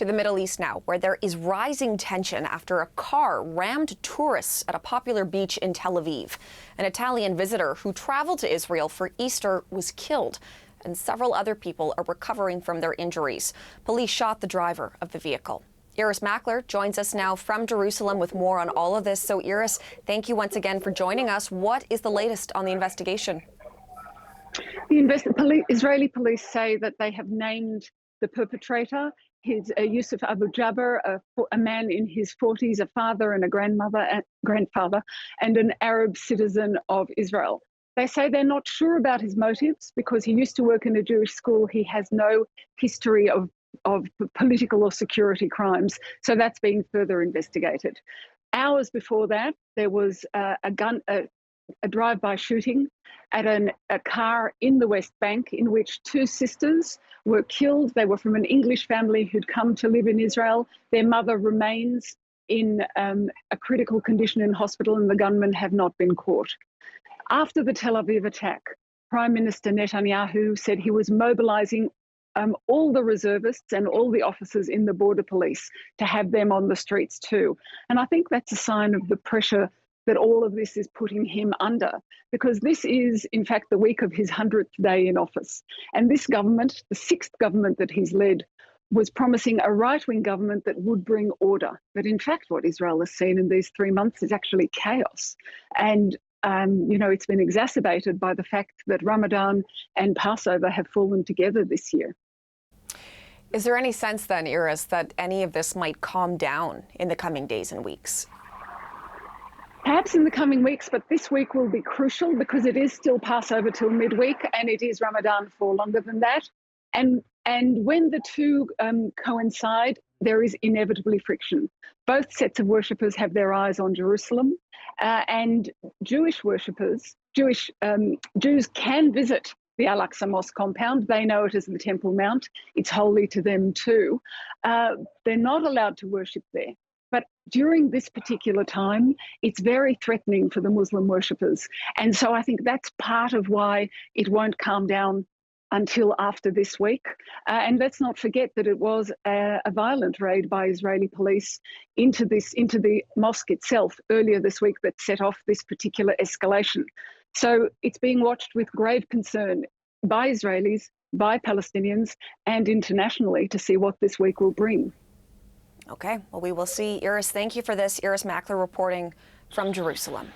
To the Middle East now, where there is rising tension after a car rammed tourists at a popular beach in Tel Aviv. An Italian visitor who traveled to Israel for Easter was killed, and several other people are recovering from their injuries. Police shot the driver of the vehicle. Iris Mackler joins us now from Jerusalem with more on all of this. So Iris, thank you once again for joining us. What is the latest on the investigation? The Israeli police say that they have named the perpetrator. His Yusuf Abu Jaber, a man in his 40s, a father and a grandfather, and an Arab citizen of Israel. They say they're not sure about his motives because he used to work in a Jewish school. He has no history of political or security crimes, so that's being further investigated. Hours before that, there was a drive-by shooting at a car in the West Bank in which two sisters were killed. They were from an English family who'd come to live in Israel. Their mother remains in a critical condition in hospital, and the gunmen have not been caught. After the Tel Aviv attack, Prime Minister Netanyahu said he was mobilizing all the reservists and all the officers in the border police to have them on the streets too. And I think that's a sign of the pressure that all of this is putting him under, because this is, in fact, the week of his 100th day in office. And this government, the sixth government that he's led, was promising a right-wing government that would bring order. But in fact, what Israel has seen in these 3 months is actually chaos. And it's been exacerbated by the fact that Ramadan and Passover have fallen together this year. Is there any sense then, Iris, that any of this might calm down in the coming days and weeks? Perhaps in the coming weeks, but this week will be crucial because it is still Passover till midweek and it is Ramadan for longer than that. And when the two coincide, there is inevitably friction. Both sets of worshippers have their eyes on Jerusalem, and Jewish worshippers, Jews can visit the Al-Aqsa Mosque compound. They know it as the Temple Mount. It's holy to them too. They're not allowed to worship there. But during this particular time, it's very threatening for the Muslim worshippers. And so I think that's part of why it won't calm down until after this week. And let's not forget that it was a violent raid by Israeli police into the mosque itself earlier this week that set off this particular escalation. So it's being watched with grave concern by Israelis, by Palestinians, and internationally to see what this week will bring. Okay, well, we will see. Iris, thank you for this. Iris Mackler reporting from Jerusalem.